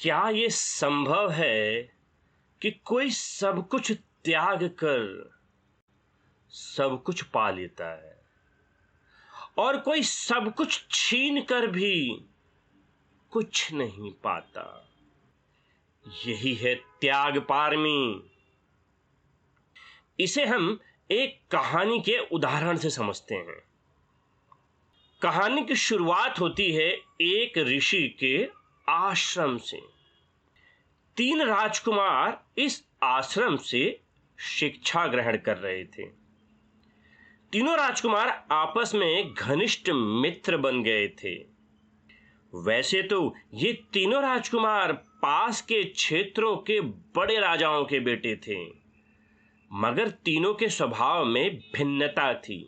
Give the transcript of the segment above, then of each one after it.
क्या ये संभव है कि कोई सब कुछ त्याग कर सब कुछ पा लेता है और कोई सब कुछ छीन कर भी कुछ नहीं पाता? यही है त्याग पारमी। इसे हम एक कहानी के उदाहरण से समझते हैं। कहानी की शुरुआत होती है एक ऋषि के आश्रम से। 3 राजकुमार इस आश्रम से शिक्षा ग्रहण कर रहे थे। तीनों राजकुमार आपस में घनिष्ठ मित्र बन गए थे। वैसे तो ये तीनों राजकुमार पास के क्षेत्रों के बड़े राजाओं के बेटे थे, मगर तीनों के स्वभाव में भिन्नता थी।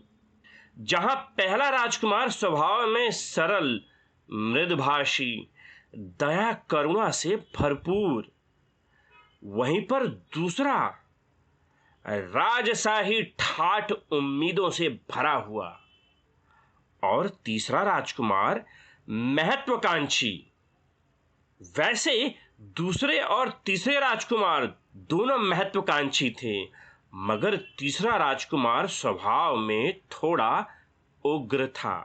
जहां पहला राजकुमार स्वभाव में सरल, मृदुभाषी, दया करुणा से भरपूर, वहीं पर दूसरा राजशाही ठाठ उम्मीदों से भरा हुआ, और तीसरा राजकुमार महत्वाकांक्षी। वैसे दूसरे और तीसरे राजकुमार दोनों महत्वाकांक्षी थे, मगर तीसरा राजकुमार स्वभाव में थोड़ा उग्र था।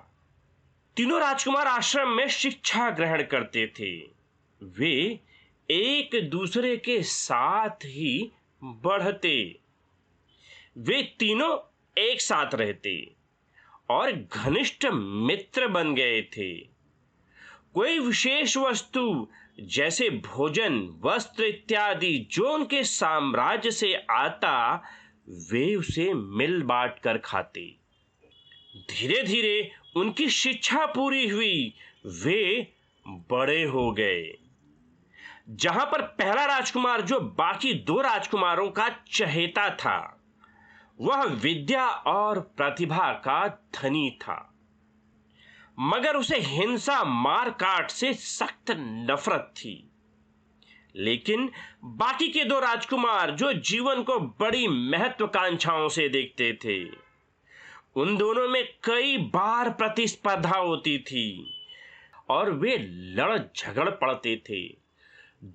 तीनों राजकुमार आश्रम में शिक्षा ग्रहण करते थे। वे एक दूसरे के साथ ही बढ़ते। वे तीनों एक साथ रहते और घनिष्ठ मित्र बन गए थे। कोई विशेष वस्तु जैसे भोजन, वस्त्र इत्यादि जो उनके साम्राज्य से आता, वे उसे मिल बांट कर खाते। धीरे धीरे उनकी शिक्षा पूरी हुई, वे बड़े हो गए। जहां पर पहला राजकुमार, जो बाकी 2 राजकुमारों का चहेता था, वह विद्या और प्रतिभा का धनी था, मगर उसे हिंसा, मार काट से सख्त नफरत थी। लेकिन बाकी के 2 राजकुमार, जो जीवन को बड़ी महत्वाकांक्षाओं से देखते थे, उन दोनों में कई बार प्रतिस्पर्धा होती थी और वे लड़ झगड़ पड़ते थे।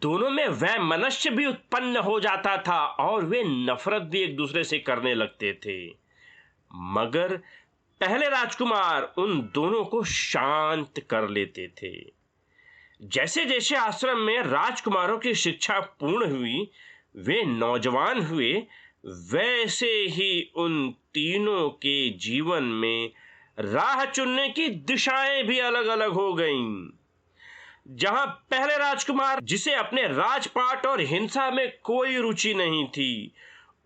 दोनों में वैमनस्य भी उत्पन्न हो जाता था और वे नफरत भी एक दूसरे से करने लगते थे। मगर पहले राजकुमार उन दोनों को शांत कर लेते थे। जैसे जैसे आश्रम में राजकुमारों की शिक्षा पूर्ण हुई, वे नौजवान हुए, वैसे ही उन तीनों के जीवन में राह चुनने की दिशाएं भी अलग अलग हो गईं। जहां पहले राजकुमार, जिसे अपने राजपाट और हिंसा में कोई रुचि नहीं थी,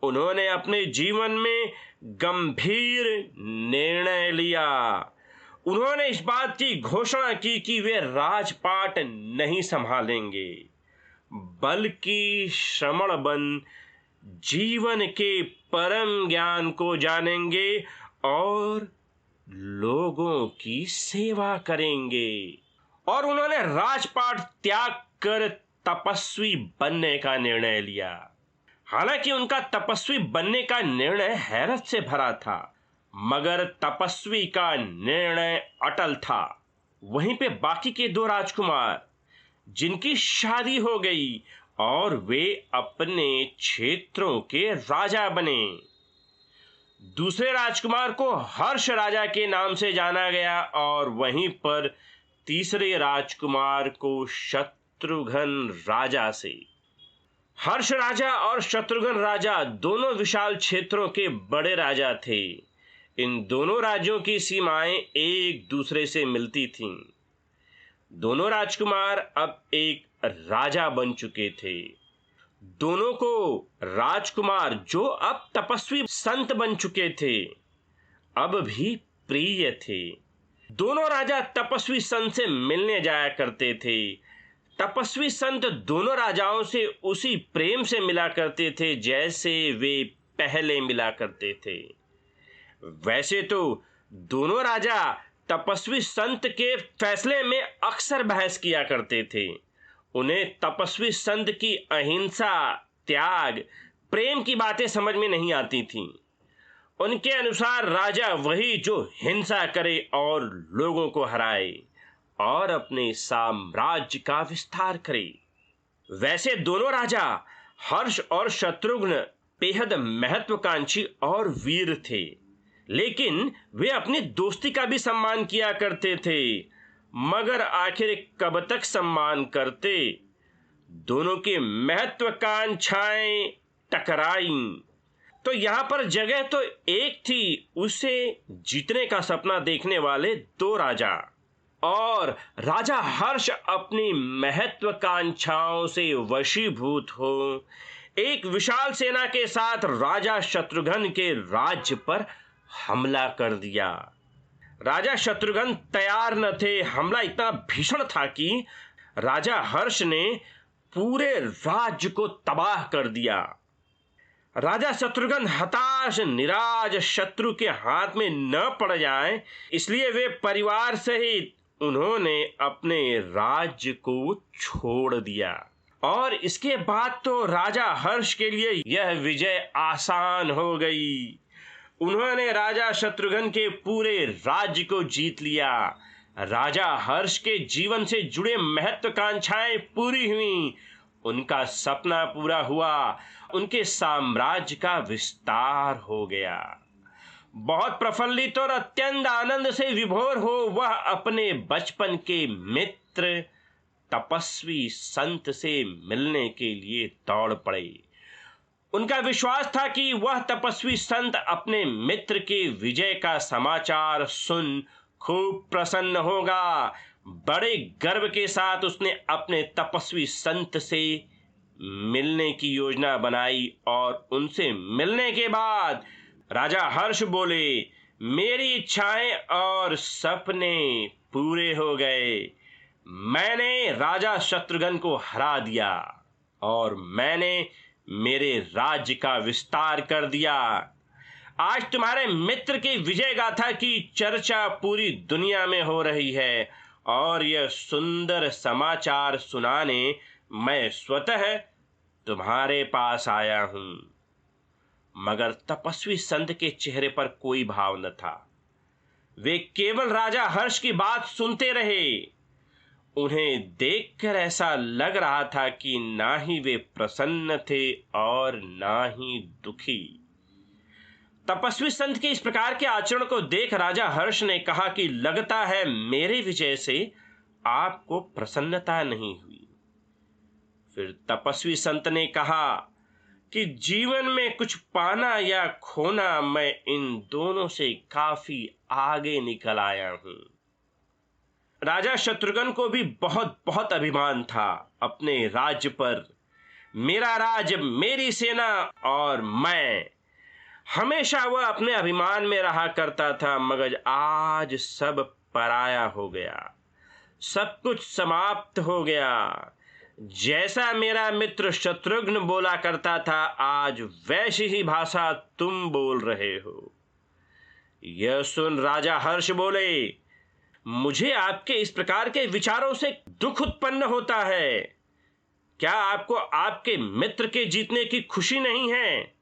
उन्होंने अपने जीवन में गंभीर निर्णय लिया। उन्होंने इस बात की घोषणा की कि वे राजपाट नहीं संभालेंगे, बल्कि श्रमण बन जीवन के परम ज्ञान को जानेंगे और लोगों की सेवा करेंगे। और उन्होंने राजपाट त्याग कर तपस्वी बनने का निर्णय लिया। हालांकि उनका तपस्वी बनने का निर्णय हैरत से भरा था, मगर तपस्वी का निर्णय अटल था। वहीं पे बाकी के 2 राजकुमार, जिनकी शादी हो गई और वे अपने क्षेत्रों के राजा बने। दूसरे राजकुमार को हर्ष राजा के नाम से जाना गया और वहीं पर तीसरे राजकुमार को शत्रुघ्न राजा से। हर्ष राजा और शत्रुघ्न राजा दोनों विशाल क्षेत्रों के बड़े राजा थे। इन दोनों राज्यों की सीमाएं एक दूसरे से मिलती थीं। दोनों राजकुमार अब एक राजा बन चुके थे। दोनों को राजकुमार, जो अब तपस्वी संत बन चुके थे, अब भी प्रिय थे। दोनों राजा तपस्वी संत से मिलने जाया करते थे। तपस्वी संत दोनों राजाओं से उसी प्रेम से मिला करते थे जैसे वे पहले मिला करते थे। वैसे तो दोनों राजा तपस्वी संत के फैसले में अक्सर बहस किया करते थे। उन्हें तपस्वी संत की अहिंसा, त्याग, प्रेम की बातें समझ में नहीं आती थीं। उनके अनुसार राजा वही जो हिंसा करे और लोगों को हराए और अपने साम्राज्य का विस्तार करे। वैसे दोनों राजा हर्ष और शत्रुघ्न बेहद महत्वाकांक्षी और वीर थे, लेकिन वे अपनी दोस्ती का भी सम्मान किया करते थे। मगर आखिर कब तक सम्मान करते? दोनों की महत्वाकांक्षाएं टकराईं। तो यहां पर जगह तो एक थी उसे जीतने का सपना देखने वाले दो राजा, और राजा हर्ष अपनी महत्वाकांक्षाओं से वशीभूत हो एक विशाल सेना के साथ राजा शत्रुघ्न के राज्य पर हमला कर दिया। राजा शत्रुघ्न तैयार न थे। हमला इतना भीषण था कि राजा हर्ष ने पूरे राज्य को तबाह कर दिया। राजा शत्रुघ्न हताश निराश शत्रु के हाथ में न पड़ जाए, इसलिए वे परिवार सहित उन्होंने अपने राज्य को छोड़ दिया। और इसके बाद तो राजा हर्ष के लिए यह विजय आसान हो गई। उन्होंने राजा शत्रुघ्न के पूरे राज्य को जीत लिया। राजा हर्ष के जीवन से जुड़े महत्वाकांक्षाएं पूरी हुई, उनका सपना पूरा हुआ, उनके साम्राज्य का विस्तार हो गया। बहुत प्रफुल्लित और अत्यंत आनंद से विभोर हो वह अपने बचपन के मित्र तपस्वी संत से मिलने के लिए दौड़ पड़े। उनका विश्वास था कि वह तपस्वी संत अपने मित्र के विजय का समाचार सुन खूब प्रसन्न होगा। बड़े गर्व के साथ उसने अपने तपस्वी संत से मिलने की योजना बनाई, और उनसे मिलने के बाद राजा हर्ष बोले, मेरी इच्छाएं और सपने पूरे हो गए। मैंने राजा शत्रुघ्न को हरा दिया और मैंने मेरे राज्य का विस्तार कर दिया। आज तुम्हारे मित्र की विजय गाथा की चर्चा पूरी दुनिया में हो रही है, और यह सुंदर समाचार सुनाने मैं स्वतः तुम्हारे पास आया हूं। मगर तपस्वी संत के चेहरे पर कोई भाव न था। वे केवल राजा हर्ष की बात सुनते रहे। उन्हें देखकर ऐसा लग रहा था कि ना ही वे प्रसन्न थे और ना ही दुखी। तपस्वी संत के इस प्रकार के आचरण को देख राजा हर्ष ने कहा कि लगता है मेरे विजय से आपको प्रसन्नता नहीं हुई। फिर तपस्वी संत ने कहा कि जीवन में कुछ पाना या खोना, मैं इन दोनों से काफी आगे निकल आया हूं। राजा शत्रुघ्न को भी बहुत बहुत अभिमान था अपने राज्य पर। मेरा राज्य, मेरी सेना और मैं, हमेशा वह अपने अभिमान में रहा करता था। मगर आज सब पराया हो गया, सब कुछ समाप्त हो गया। जैसा मेरा मित्र शत्रुघ्न बोला करता था, आज वैसी ही भाषा तुम बोल रहे हो। यह सुन राजा हर्ष बोले, मुझे आपके इस प्रकार के विचारों से दुख उत्पन्न होता है। क्या आपको आपके मित्र के जीतने की खुशी नहीं है?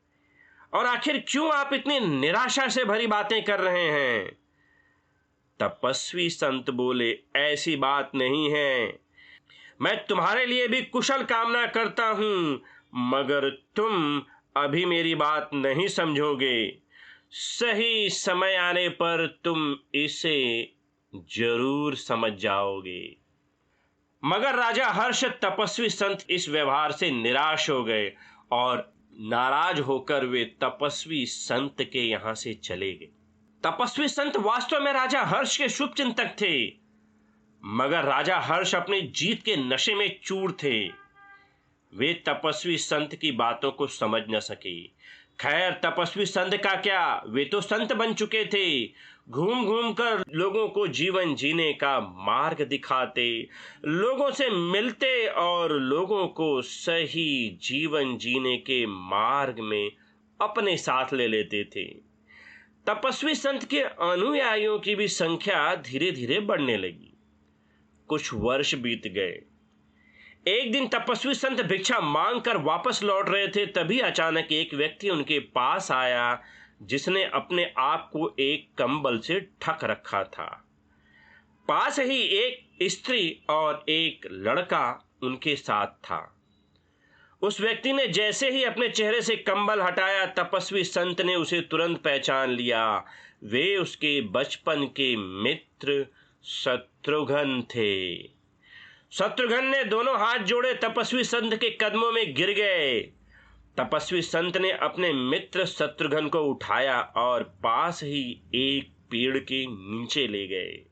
और आखिर क्यों आप इतनी निराशा से भरी बातें कर रहे हैं? तपस्वी संत बोले, ऐसी बात नहीं है। मैं तुम्हारे लिए भी कुशल कामना करता हूं, मगर तुम अभी मेरी बात नहीं समझोगे। सही समय आने पर तुम इसे जरूर समझ जाओगे। मगर राजा हर्ष तपस्वी संत इस व्यवहार से निराश हो गए, और नाराज होकर वे तपस्वी संत के यहां से चले गए। तपस्वी संत वास्तव में राजा हर्ष के शुभ चिंतक थे, मगर राजा हर्ष अपनी जीत के नशे में चूर थे। वे तपस्वी संत की बातों को समझ न सके। खैर, तपस्वी संत का क्या, वे तो संत बन चुके थे। घूम घूम कर लोगों को जीवन जीने का मार्ग दिखाते, लोगों से मिलते और लोगों को सही जीवन जीने के मार्ग में अपने साथ ले लेते थे। तपस्वी संत के अनुयायियों की भी संख्या धीरे धीरे बढ़ने लगी। कुछ वर्ष बीत गए। एक दिन तपस्वी संत भिक्षा मांग कर वापस लौट रहे थे, तभी अचानक एक व्यक्ति उनके पास आया जिसने अपने आप को एक कंबल से ढक रखा था। पास ही एक स्त्री और एक लड़का उनके साथ था। उस व्यक्ति ने जैसे ही अपने चेहरे से कंबल हटाया, तपस्वी संत ने उसे तुरंत पहचान लिया। वे उसके बचपन के मित्र शत्रुघ्न थे। शत्रुघ्न ने दोनों हाथ जोड़े तपस्वी संत के कदमों में गिर गए। तपस्वी संत ने अपने मित्र शत्रुघ्न को उठाया और पास ही एक पेड़ के नीचे ले गए।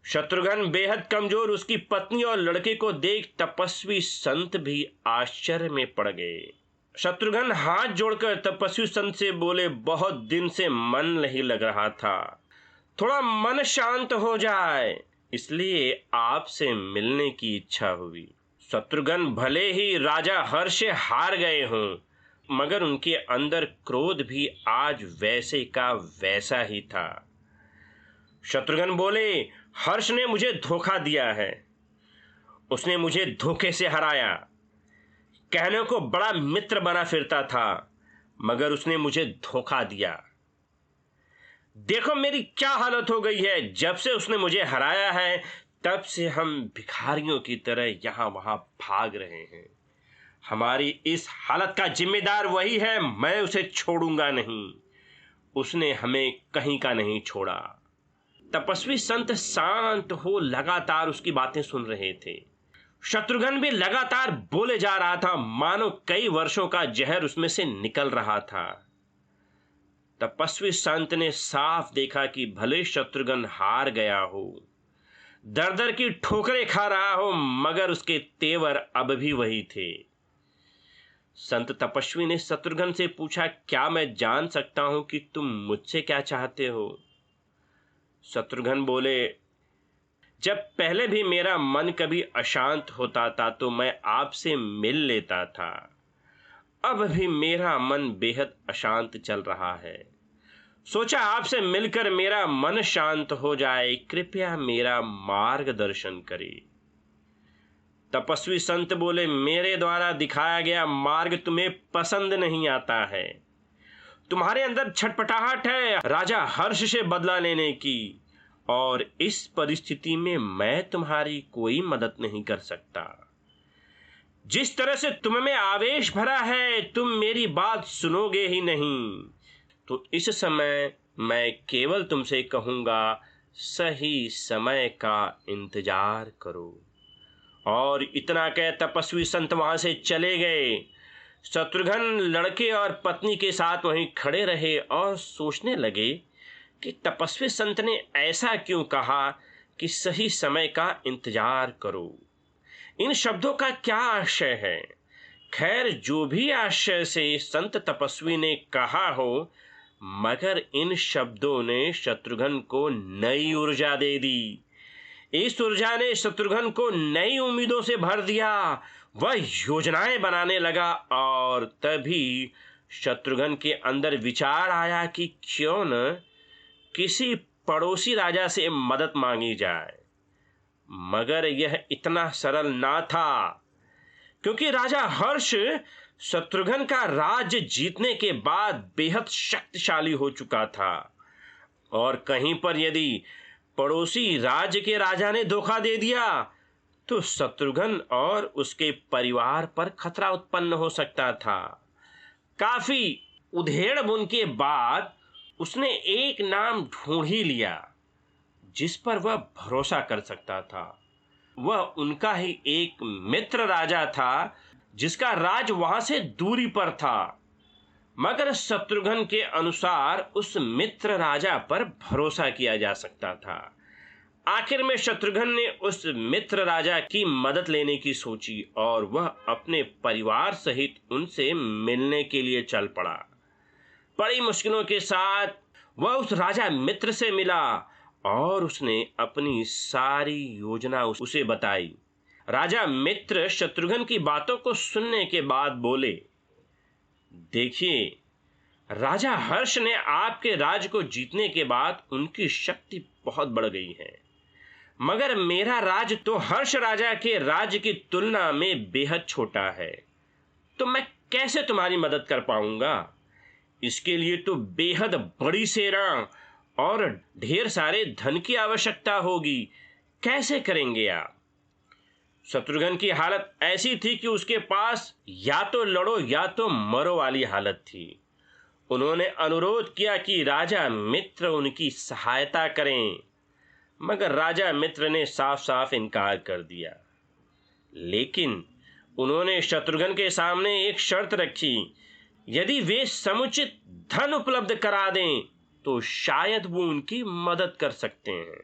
शत्रुघ्न बेहद कमजोर उसकी पत्नी और लड़के को देख तपस्वी संत भी आश्चर्य में पड़ गए। शत्रुघ्न हाथ जोड़कर तपस्वी संत से बोले, बहुत दिन से मन नहीं लग रहा था, थोड़ा मन शांत हो जाए, इसलिए आपसे मिलने की इच्छा हुई। शत्रुघ्न भले ही राजा हर्ष से हार गए हों, मगर उनके अंदर क्रोध भी आज वैसे का वैसा ही था। शत्रुघ्न बोले, हर्ष ने मुझे धोखा दिया है, उसने मुझे धोखे से हराया। कहने को बड़ा मित्र बना फिरता था, मगर उसने मुझे धोखा दिया। देखो मेरी क्या हालत हो गई है। जब से उसने मुझे हराया है, तब से हम भिखारियों की तरह यहां वहां भाग रहे हैं। हमारी इस हालत का जिम्मेदार वही है, मैं उसे छोड़ूंगा नहीं। उसने हमें कहीं का नहीं छोड़ा। तपस्वी संत शांत हो लगातार उसकी बातें सुन रहे थे। शत्रुघ्न भी लगातार बोले जा रहा था, मानो कई वर्षों का जहर उसमें से निकल रहा था। तपस्वी संत ने साफ देखा कि भले शत्रुघ्न हार गया हो, दर दर की ठोकरें खा रहा हो, मगर उसके तेवर अब भी वही थे। संत तपस्वी ने शत्रुघ्न से पूछा, क्या मैं जान सकता हूं कि तुम मुझसे क्या चाहते हो? शत्रुघ्न बोले, जब पहले भी मेरा मन कभी अशांत होता था तो मैं आपसे मिल लेता था। अब भी मेरा मन बेहद अशांत चल रहा है। सोचा आपसे मिलकर मेरा मन शांत हो जाए, कृपया मेरा मार्गदर्शन करें। तपस्वी संत बोले, मेरे द्वारा दिखाया गया मार्ग तुम्हें पसंद नहीं आता है। तुम्हारे अंदर छटपटाहट है राजा हर्ष से बदला लेने की, और इस परिस्थिति में मैं तुम्हारी कोई मदद नहीं कर सकता। जिस तरह से तुम में आवेश भरा है, तुम मेरी बात सुनोगे ही नहीं। तो इस समय मैं केवल तुमसे कहूंगा, सही समय का इंतजार करो। और इतना कह तपस्वी संत वहां से चले गए। शत्रुघ्न लड़के और पत्नी के साथ वहीं खड़े रहे और सोचने लगे कि तपस्वी संत ने ऐसा क्यों कहा कि सही समय का इंतजार करो। इन शब्दों का क्या आशय है? खैर, जो भी आशय से संत तपस्वी ने कहा हो, मगर इन शब्दों ने शत्रुघ्न को नई ऊर्जा दे दी। इस ऊर्जा ने शत्रुघ्न को नई उम्मीदों से भर दिया। वह योजनाएं बनाने लगा और तभी शत्रुघ्न के अंदर विचार आया कि क्यों न किसी पड़ोसी राजा से मदद मांगी जाए। मगर यह इतना सरल ना था, क्योंकि राजा हर्ष शत्रुघ्न का राज्य जीतने के बाद बेहद शक्तिशाली हो चुका था, और कहीं पर यदि पड़ोसी राज्य के राजा ने धोखा दे दिया तो शत्रुघ्न और उसके परिवार पर खतरा उत्पन्न हो सकता था। काफी उधेड़-बुन के बाद उसने एक नाम ढूंढ ही लिया जिस पर वह भरोसा कर सकता था। वह उनका ही एक मित्र राजा था जिसका राज वहां से दूरी पर था, मगर शत्रुघ्न के अनुसार उस मित्र राजा पर भरोसा किया जा सकता था। आखिर में शत्रुघ्न ने उस मित्र राजा की मदद लेने की सोची और वह अपने परिवार सहित उनसे मिलने के लिए चल पड़ा। बड़ी मुश्किलों के साथ वह उस राजा मित्र से मिला और उसने अपनी सारी योजना उसे बताई। राजा मित्र शत्रुघ्न की बातों को सुनने के बाद बोले, देखिए, राजा हर्ष ने आपके राज्य को जीतने के बाद उनकी शक्ति बहुत बढ़ गई है, मगर मेरा राज्य तो हर्ष राजा के राज्य की तुलना में बेहद छोटा है, तो मैं कैसे तुम्हारी मदद कर पाऊंगा? इसके लिए तो बेहद बड़ी सेना और ढेर सारे धन की आवश्यकता होगी। कैसे करेंगे आप? शत्रुघ्न की हालत ऐसी थी कि उसके पास या तो लड़ो या तो मरो वाली हालत थी। उन्होंने अनुरोध किया कि राजा मित्र उनकी सहायता करें, मगर राजा मित्र ने साफ साफ इनकार कर दिया। लेकिन उन्होंने शत्रुघ्न के सामने एक शर्त रखी, यदि वे समुचित धन उपलब्ध करा दें तो शायद वो उनकी मदद कर सकते हैं।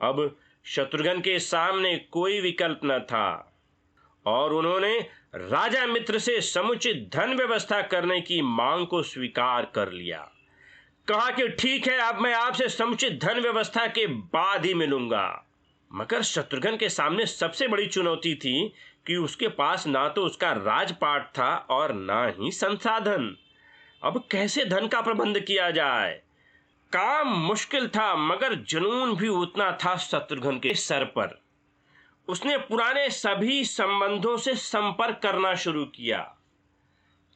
अब शत्रुघ्न के सामने कोई विकल्प न था और उन्होंने राजा मित्र से समुचित धन व्यवस्था करने की मांग को स्वीकार कर लिया। कहा कि ठीक है, अब मैं आपसे समुचित धन व्यवस्था के बाद ही मिलूंगा। मगर शत्रुघ्न के सामने सबसे बड़ी चुनौती थी कि उसके पास ना तो उसका राजपाट था और ना ही संसाधन। अब कैसे धन का प्रबंध किया जाए? काम मुश्किल था, मगर जुनून भी उतना था शत्रुघ्न के सर पर। उसने पुराने सभी संबंधों से संपर्क करना शुरू किया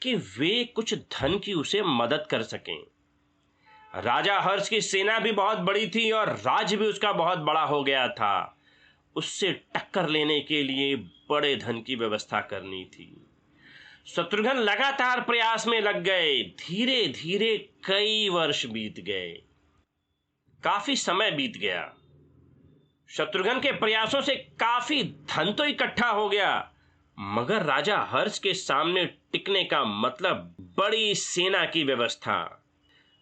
कि वे कुछ धन की उसे मदद कर सकें। राजा हर्ष की सेना भी बहुत बड़ी थी और राज्य भी उसका बहुत बड़ा हो गया था। उससे टक्कर लेने के लिए बड़े धन की व्यवस्था करनी थी। शत्रुघ्न लगातार प्रयास में लग गए। धीरे धीरे कई वर्ष बीत गए। काफी समय बीत गया। शत्रुघ्न के प्रयासों से काफी धन तो इकट्ठा हो गया, मगर राजा हर्ष के सामने टिकने का मतलब बड़ी सेना की व्यवस्था।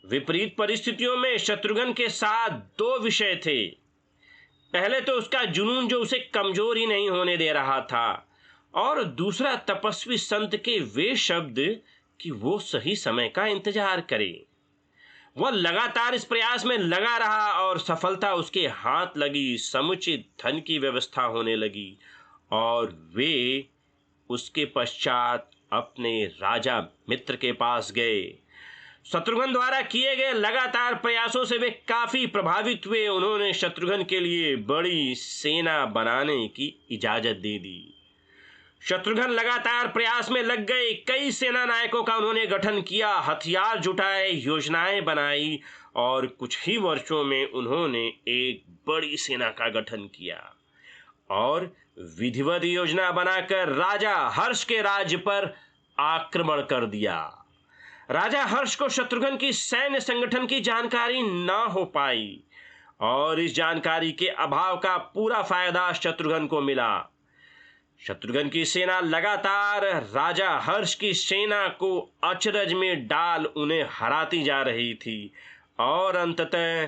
विपरीत परिस्थितियों में शत्रुघ्न के साथ दो विषय थे। पहले तो उसका जुनून जो उसे कमजोर ही नहीं होने दे रहा था, और दूसरा तपस्वी संत के वे शब्द कि वो सही समय का इंतजार करे। वह लगातार इस प्रयास में लगा रहा और सफलता उसके हाथ लगी। समुचित धन की व्यवस्था होने लगी और वे उसके पश्चात अपने राजा मित्र के पास गए। शत्रुघ्न द्वारा किए गए लगातार प्रयासों से वे काफी प्रभावित हुए। उन्होंने शत्रुघ्न के लिए बड़ी सेना बनाने की इजाजत दे दी। शत्रुघ्न लगातार प्रयास में लग गए। कई सेना नायकों का उन्होंने गठन किया, हथियार जुटाए, योजनाएं बनाई और कुछ ही वर्षों में उन्होंने एक बड़ी सेना का गठन किया और विधिवत योजना बनाकर राजा हर्ष के राज्य पर आक्रमण कर दिया। राजा हर्ष को शत्रुघ्न की सैन्य संगठन की जानकारी न हो पाई और इस जानकारी के अभाव का पूरा फायदा शत्रुघ्न को मिला। शत्रुघ्न की सेना लगातार राजा हर्ष की सेना को अचरज में डाल उन्हें हराती जा रही थी और अंततः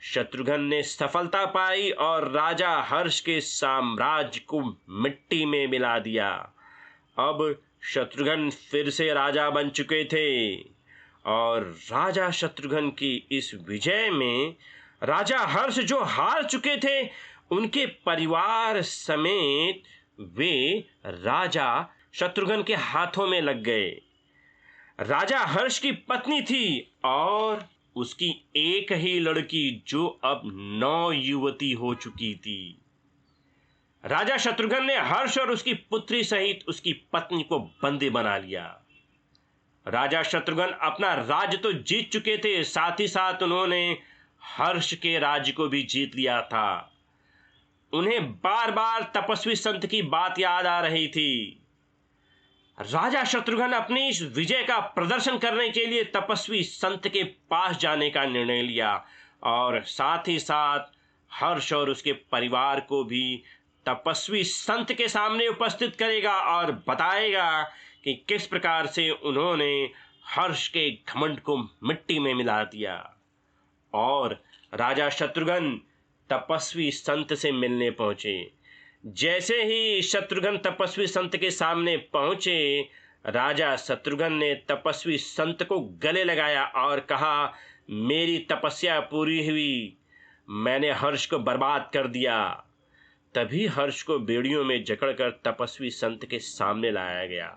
शत्रुघ्न ने सफलता पाई और राजा हर्ष के साम्राज्य को मिट्टी में मिला दिया। अब शत्रुघ्न फिर से राजा बन चुके थे और राजा शत्रुघ्न की इस विजय में राजा हर्ष जो हार चुके थे, उनके परिवार समेत वे राजा शत्रुघ्न के हाथों में लग गए। राजा हर्ष की पत्नी थी और उसकी एक ही लड़की जो अब 9 युवती हो चुकी थी। राजा शत्रुघ्न ने हर्ष और उसकी पुत्री सहित उसकी पत्नी को बंदी बना लिया। राजा शत्रुघ्न अपना राज्य तो जीत चुके थे, साथ ही साथ उन्होंने हर्ष के राज्य को भी जीत लिया था। उन्हें बार बार तपस्वी संत की बात याद आ रही थी। राजा शत्रुघ्न अपनी इस विजय का प्रदर्शन करने के लिए तपस्वी संत के पास जाने का निर्णय लिया और साथ ही साथ हर्ष और उसके परिवार को भी तपस्वी संत के सामने उपस्थित करेगा और बताएगा कि किस प्रकार से उन्होंने हर्ष के घमंड को मिट्टी में मिला दिया। और राजा शत्रुघ्न तपस्वी संत से मिलने पहुंचे। जैसे ही शत्रुघ्न तपस्वी संत के सामने पहुंचे, राजा शत्रुघ्न ने तपस्वी संत को गले लगाया और कहा, मेरी तपस्या पूरी हुई, मैंने हर्ष को बर्बाद कर दिया। तभी हर्ष को बेड़ियों में जकड़कर तपस्वी संत के सामने लाया गया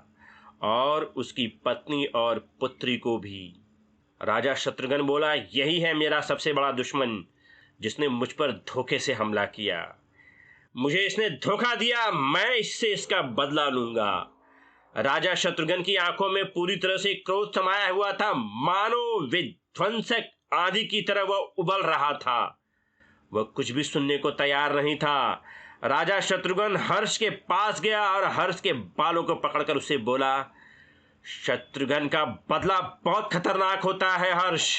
और उसकी पत्नी और पुत्री को भी। राजा शत्रुघ्न बोला, यही है मेरा सबसे बड़ा दुश्मन जिसने मुझ पर धोखे से हमला किया। मुझे इसने धोखा दिया, मैं इससे इसका बदला लूंगा। राजा शत्रुघ्न की आंखों में पूरी तरह से क्रोध समाया हुआ था, मानो विध्वंसक आंधी की तरह वह उबल रहा था। वह कुछ भी सुनने को तैयार नहीं था। राजा शत्रुघ्न हर्ष के पास गया और हर्ष के बालों को पकड़कर उससे बोला, शत्रुघ्न का बदला बहुत खतरनाक होता है हर्ष।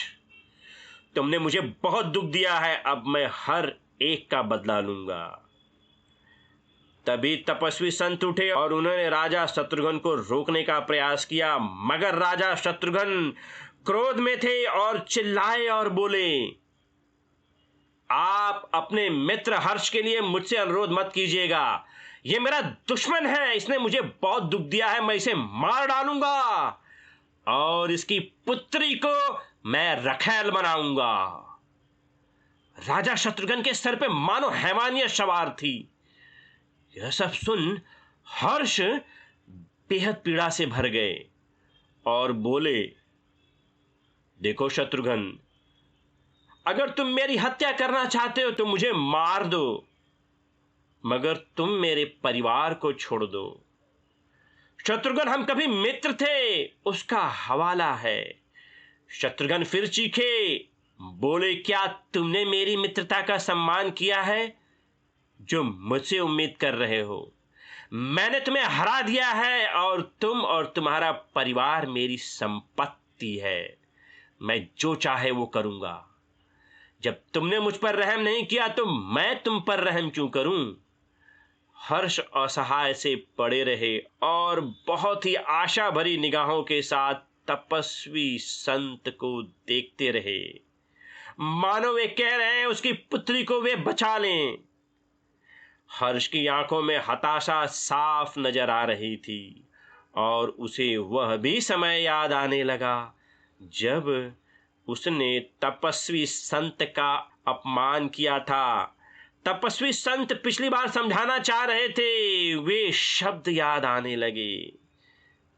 तुमने मुझे बहुत दुख दिया है, अब मैं हर एक का बदला लूंगा। तभी तपस्वी संत उठे और उन्होंने राजा शत्रुघ्न को रोकने का प्रयास किया, मगर राजा शत्रुघ्न क्रोध में थे और चिल्लाए और बोले, आप अपने मित्र हर्ष के लिए मुझसे अनुरोध मत कीजिएगा। यह मेरा दुश्मन है, इसने मुझे बहुत दुख दिया है, मैं इसे मार डालूंगा और इसकी पुत्री को मैं रखैल बनाऊंगा। राजा शत्रुघ्न के सर पे मानो हैवानियत सवार थी। यह सब सुन हर्ष बेहद पीड़ा से भर गए और बोले, देखो शत्रुघ्न, अगर तुम मेरी हत्या करना चाहते हो तो मुझे मार दो, मगर तुम मेरे परिवार को छोड़ दो। शत्रुघ्न, हम कभी मित्र थे, उसका हवाला है। शत्रुघ्न फिर चीखे, बोले, क्या तुमने मेरी मित्रता का सम्मान किया है जो मुझसे उम्मीद कर रहे हो? मैंने तुम्हें हरा दिया है और तुम और तुम्हारा परिवार मेरी संपत्ति है। मैं जो चाहे वो करूंगा। जब तुमने मुझ पर रहम नहीं किया तो मैं तुम पर रहम क्यों करूं? हर्ष असहाय से पड़े रहे और बहुत ही आशा भरी निगाहों के साथ तपस्वी संत को देखते रहे, मानो वे कह रहे हैं उसकी पुत्री को वे बचा लें। हर्ष की आंखों में हताशा साफ नजर आ रही थी और उसे वह भी समय याद आने लगा जब उसने तपस्वी संत का अपमान किया था। तपस्वी संत पिछली बार समझाना चाह रहे थे, वे शब्द याद आने लगे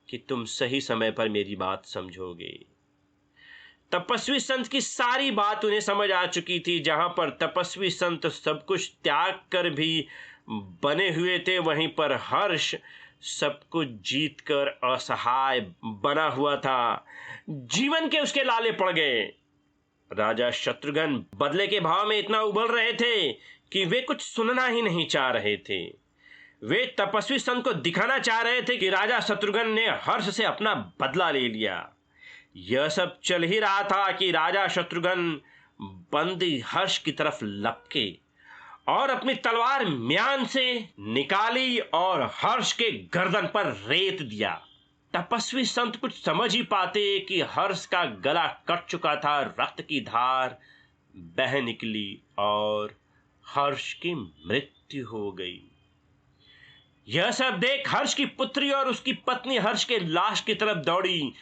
कि तुम सही समय पर मेरी बात समझोगे। तपस्वी संत की सारी बात उन्हें समझ आ चुकी थी। जहां पर तपस्वी संत सब कुछ त्याग कर भी बने हुए थे, वहीं पर हर्ष सब कुछ जीत कर असहाय बना हुआ था। जीवन के उसके लाले पड़ गए। राजा शत्रुघ्न बदले के भाव में इतना उबल रहे थे कि वे कुछ सुनना ही नहीं चाह रहे थे। वे तपस्वी संत को दिखाना चाह रहे थे कि राजा शत्रुघ्न ने हर्ष से अपना बदला ले लिया। यह सब चल ही रहा था कि राजा शत्रुघ्न बंदी हर्ष की तरफ लपके और अपनी तलवार म्यान से निकाली और हर्ष के गर्दन पर रेत दिया। तपस्वी संत कुछ समझ ही पाते कि हर्ष का गला कट चुका था, रक्त की धार बह निकली और हर्ष की मृत्यु हो गई। यह सब देख हर्ष की पुत्री और उसकी पत्नी हर्ष के लाश की तरफ दौड़ी।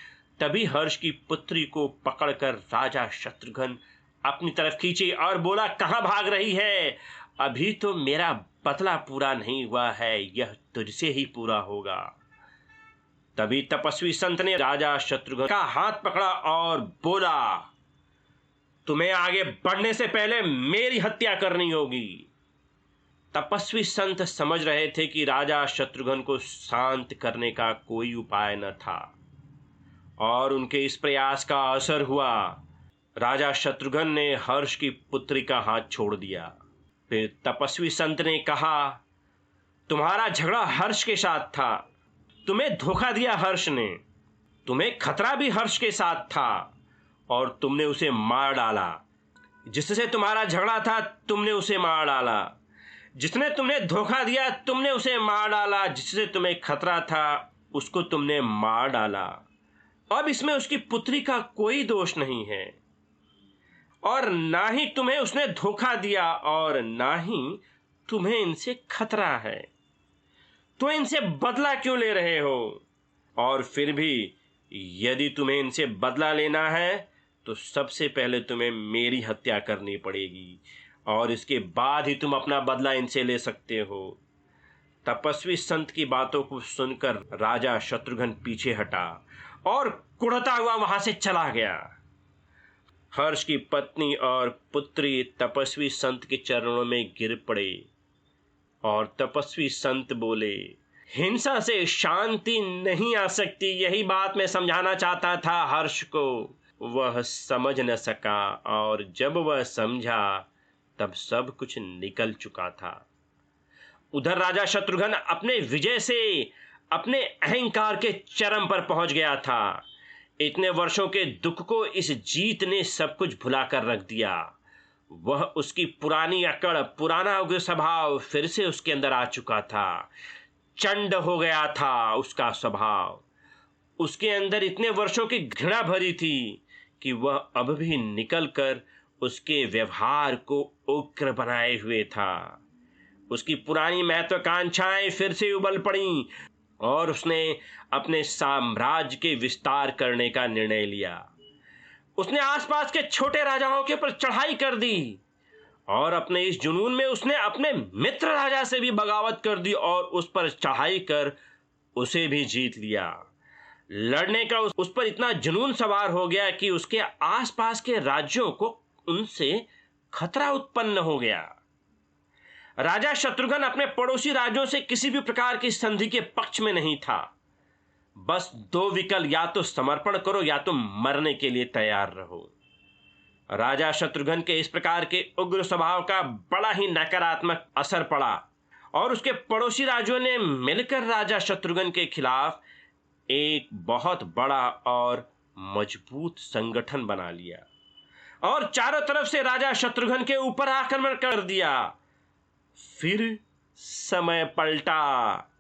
तभी हर्ष की पुत्री को पकड़कर राजा शत्रुघ्न अपनी तरफ खींचे और बोला, कहां भाग रही है? अभी तो मेरा बदला पूरा नहीं हुआ है, यह तुझसे ही पूरा होगा। तभी तपस्वी संत ने राजा शत्रुघ्न का हाथ पकड़ा और बोला, तुम्हें आगे बढ़ने से पहले मेरी हत्या करनी होगी। तपस्वी संत समझ रहे थे कि राजा शत्रुघ्न को शांत करने का कोई उपाय न था और उनके इस प्रयास का असर हुआ। राजा शत्रुघ्न ने हर्ष की पुत्री का हाथ छोड़ दिया। फिर तपस्वी संत ने कहा, तुम्हारा झगड़ा हर्ष के साथ था, तुम्हें धोखा दिया हर्ष ने, तुम्हें खतरा भी हर्ष के साथ था और तुमने उसे मार डाला। जिससे तुम्हारा झगड़ा था तुमने उसे मार डाला, जिसने तुम्हें धोखा दिया तुमने उसे मार डाला, जिससे तुम्हें खतरा था उसको तुमने मार डाला। अब इसमें उसकी पुत्री का कोई दोष नहीं है और ना ही तुम्हें उसने धोखा दिया और ना ही तुम्हें इनसे खतरा है, तो इनसे बदला क्यों ले रहे हो? और फिर भी यदि तुम्हें इनसे बदला लेना है तो सबसे पहले तुम्हें मेरी हत्या करनी पड़ेगी और इसके बाद ही तुम अपना बदला इनसे ले सकते हो। तपस्वी संत की बातों को सुनकर राजा शत्रुघ्न पीछे हटा और कुढ़ता हुआ वहां से चला गया। हर्ष की पत्नी और पुत्री तपस्वी संत के चरणों में गिर पड़े और तपस्वी संत बोले, हिंसा से शांति नहीं आ सकती, यही बात मैं समझाना चाहता था हर्ष को। वह समझ न सका और जब वह समझा तब सब कुछ निकल चुका था। उधर राजा शत्रुघ्न अपने विजय से अपने अहंकार के चरम पर पहुंच गया था। इतने वर्षों के दुख को इस जीत ने सब कुछ भुलाकर रख दिया। वह उसकी पुरानी अकड़, पुराना उग्र स्वभाव फिर से उसके अंदर आ चुका था। चंड हो गया था उसका स्वभाव। उसके अंदर इतने वर्षों की घृणा भरी थी कि वह अब भी निकलकर उसके व्यवहार को उग्र बनाए हुए था। उसकी पुरानी महत्वाकांक्षाएं फिर से उबल पड़ी और उसने अपने साम्राज्य के विस्तार करने का निर्णय लिया। उसने आसपास के छोटे राजाओं के ऊपर चढ़ाई कर दी और अपने इस जुनून में उसने अपने मित्र राजा से भी बगावत कर दी और उस पर चढ़ाई कर उसे भी जीत लिया। लड़ने का उस पर इतना जुनून सवार हो गया कि उसके आसपास के राज्यों को उनसे खतरा उत्पन्न हो गया। राजा शत्रुघ्न अपने पड़ोसी राज्यों से किसी भी प्रकार की संधि के पक्ष में नहीं था। बस दो विकल्प, या तो समर्पण करो या तो मरने के लिए तैयार रहो। राजा शत्रुघ्न के इस प्रकार के उग्र स्वभाव का बड़ा ही नकारात्मक असर पड़ा और उसके पड़ोसी राज्यों ने मिलकर राजा शत्रुघ्न के खिलाफ एक बहुत बड़ा और मजबूत संगठन बना लिया और चारों तरफ से राजा शत्रुघ्न के ऊपर आक्रमण कर दिया। फिर समय पलटा।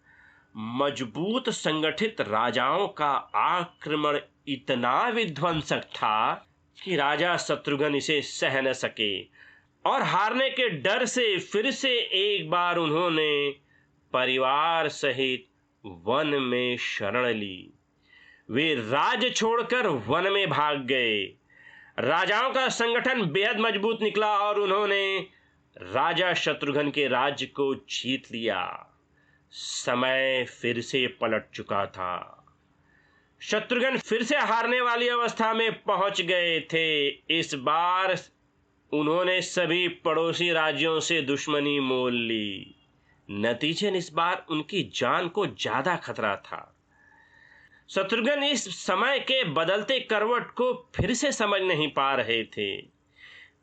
मजबूत संगठित राजाओं का आक्रमण इतना विध्वंसक था कि राजा शत्रुघ्न इसे सह न सके और हारने के डर से फिर से एक बार उन्होंने परिवार सहित वन में शरण ली। वे राज्य छोड़कर वन में भाग गए। राजाओं का संगठन बेहद मजबूत निकला और उन्होंने राजा शत्रुघ्न के राज्य को जीत लिया। समय फिर से पलट चुका था। शत्रुघ्न फिर से हारने वाली अवस्था में पहुंच गए थे। इस बार उन्होंने सभी पड़ोसी राज्यों से दुश्मनी मोल ली। नतीजन इस बार उनकी जान को ज्यादा खतरा था। शत्रुघ्न इस समय के बदलते करवट को फिर से समझ नहीं पा रहे थे,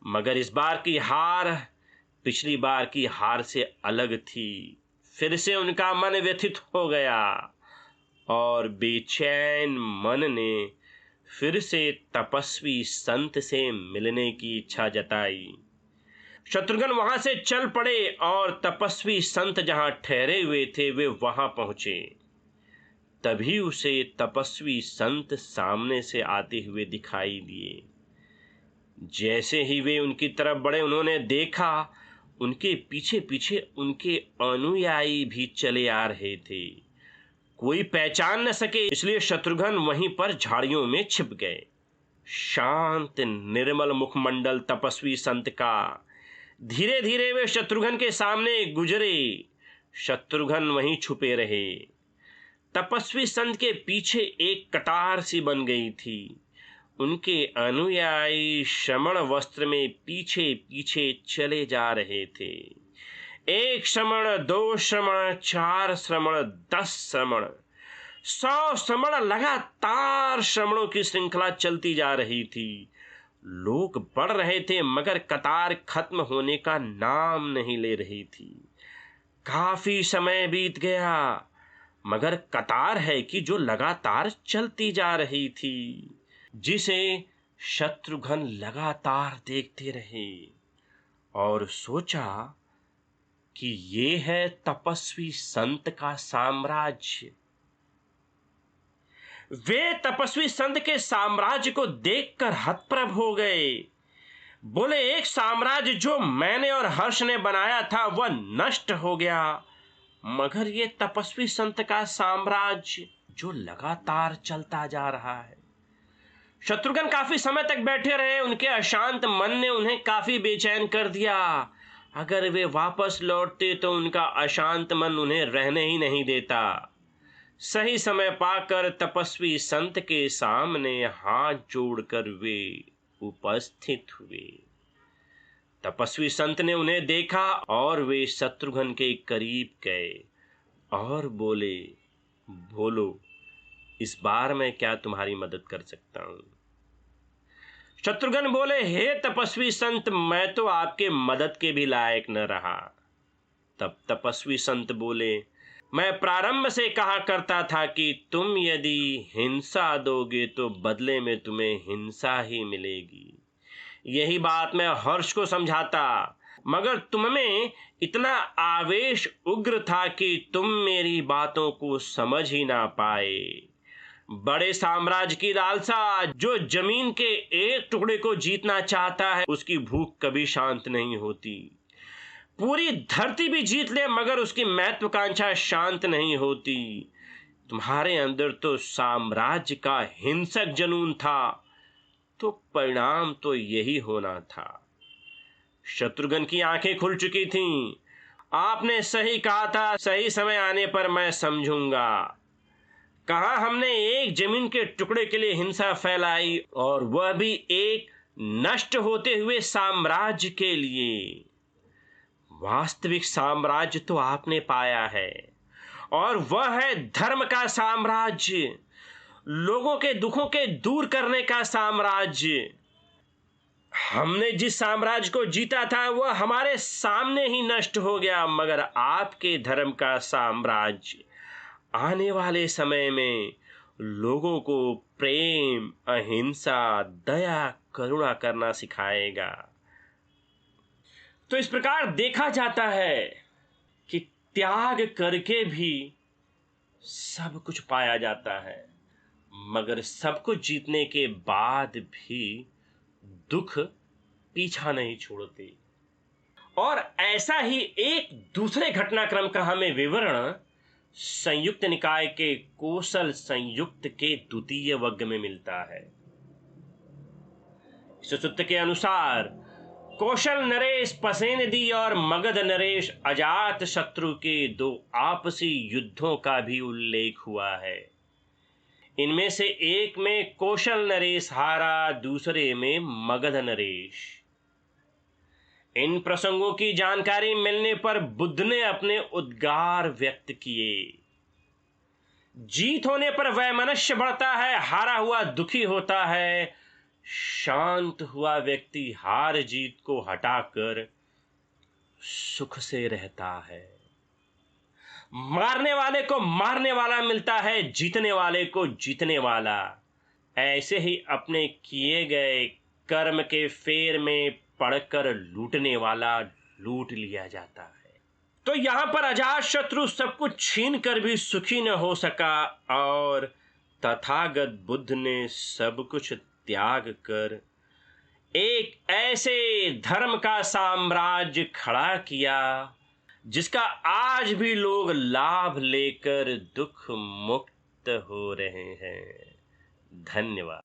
मगर इस बार की हार पिछली बार की हार से अलग थी। फिर से उनका मन व्यथित हो गया और बेचैन मन ने फिर से तपस्वी संत से मिलने की इच्छा जताई। शत्रुघ्न वहां से चल पड़े और तपस्वी संत जहां ठहरे हुए थे वे वहां पहुंचे। तभी उसे तपस्वी संत सामने से आते हुए दिखाई दिए। जैसे ही वे उनकी तरफ बढ़े उन्होंने देखा उनके पीछे पीछे उनके अनुयायी भी चले आ रहे थे। कोई पहचान न सके, इसलिए शत्रुघ्न वहीं पर झाड़ियों में छिप गए। शांत निर्मल मुखमंडल तपस्वी संत का। धीरे धीरे वे शत्रुघ्न के सामने गुजरे। शत्रुघ्न वहीं छुपे रहे। तपस्वी संत के पीछे एक कतार सी बन गई थी। उनके अनुयायी श्रमण वस्त्र में पीछे पीछे चले जा रहे थे। 1 श्रमण, 2 श्रमण, 4 श्रमण, 10 श्रमण, 100 श्रमण, लगातार श्रमणों की श्रृंखला चलती जा रही थी। लोग बढ़ रहे थे मगर कतार खत्म होने का नाम नहीं ले रही थी। काफी समय बीत गया मगर कतार है कि जो लगातार चलती जा रही थी, जिसे शत्रुघ्न लगातार देखते रहे और सोचा कि ये है तपस्वी संत का साम्राज्य। वे तपस्वी संत के साम्राज्य को देखकर हतप्रभ हो गए। बोले, एक साम्राज्य जो मैंने और हर्ष ने बनाया था वह नष्ट हो गया, मगर ये तपस्वी संत का साम्राज्य जो लगातार चलता जा रहा है। शत्रुघ्न काफी समय तक बैठे रहे। उनके अशांत मन ने उन्हें काफी बेचैन कर दिया। अगर वे वापस लौटते तो उनका अशांत मन उन्हें रहने ही नहीं देता। सही समय पाकर तपस्वी संत के सामने हाथ जोड़कर वे उपस्थित हुए। तपस्वी संत ने उन्हें देखा और वे शत्रुघ्न के करीब गए और बोले, बोलो, इस बार मैं क्या तुम्हारी मदद कर सकता हूं? शत्रुघ्न बोले, हे तपस्वी संत, मैं तो आपके मदद के भी लायक न रहा। तब तपस्वी संत बोले, मैं प्रारंभ से कहा करता था कि तुम यदि हिंसा दोगे तो बदले में तुम्हें हिंसा ही मिलेगी। यही बात मैं हर्ष को समझाता, मगर तुम में इतना आवेश उग्र था कि तुम मेरी बातों को समझ ही ना पाए। बड़े साम्राज्य की लालसा, जो जमीन के एक टुकड़े को जीतना चाहता है, उसकी भूख कभी शांत नहीं होती। पूरी धरती भी जीत ले मगर उसकी महत्वाकांक्षा शांत नहीं होती। तुम्हारे अंदर तो साम्राज्य का हिंसक जुनून था, तो परिणाम तो यही होना था। शत्रुघ्न की आंखें खुल चुकी थीं। आपने सही कहा था, सही समय आने पर मैं समझूंगा। कहा हमने एक जमीन के टुकड़े के लिए हिंसा फैलाई, और वह भी एक नष्ट होते हुए साम्राज्य के लिए। वास्तविक साम्राज्य तो आपने पाया है, और वह है धर्म का साम्राज्य, लोगों के दुखों के दूर करने का साम्राज्य। हमने जिस साम्राज्य को जीता था वह हमारे सामने ही नष्ट हो गया, मगर आपके धर्म का साम्राज्य आने वाले समय में लोगों को प्रेम, अहिंसा, दया, करुणा करना सिखाएगा। तो इस प्रकार देखा जाता है कि त्याग करके भी सब कुछ पाया जाता है, मगर सब कुछ जीतने के बाद भी दुख पीछा नहीं छोड़ते। और ऐसा ही एक दूसरे घटनाक्रम का हमें विवरण संयुक्त निकाय के कोशल संयुक्त के द्वितीय वर्ग में मिलता है। इस सूत्र के अनुसार कौशल नरेश पसेनदी और मगध नरेश अजात शत्रु के दो आपसी युद्धों का भी उल्लेख हुआ है। इनमें से एक में कौशल नरेश हारा, दूसरे में मगध नरेश। इन प्रसंगों की जानकारी मिलने पर बुद्ध ने अपने उद्गार व्यक्त किए। जीत होने पर वह मनुष्य बढ़ता है, हारा हुआ दुखी होता है। शांत हुआ व्यक्ति हार जीत को हटाकर सुख से रहता है। मारने वाले को मारने वाला मिलता है, जीतने वाले को जीतने वाला। ऐसे ही अपने किए गए कर्म के फेर में पड़कर लूटने वाला लूट लिया जाता है। तो यहां पर अजात शत्रु सब कुछ छीन कर भी सुखी न हो सका, और तथागत बुद्ध ने सब कुछ त्याग कर एक ऐसे धर्म का साम्राज्य खड़ा किया जिसका आज भी लोग लाभ लेकर दुख मुक्त हो रहे हैं। धन्यवाद।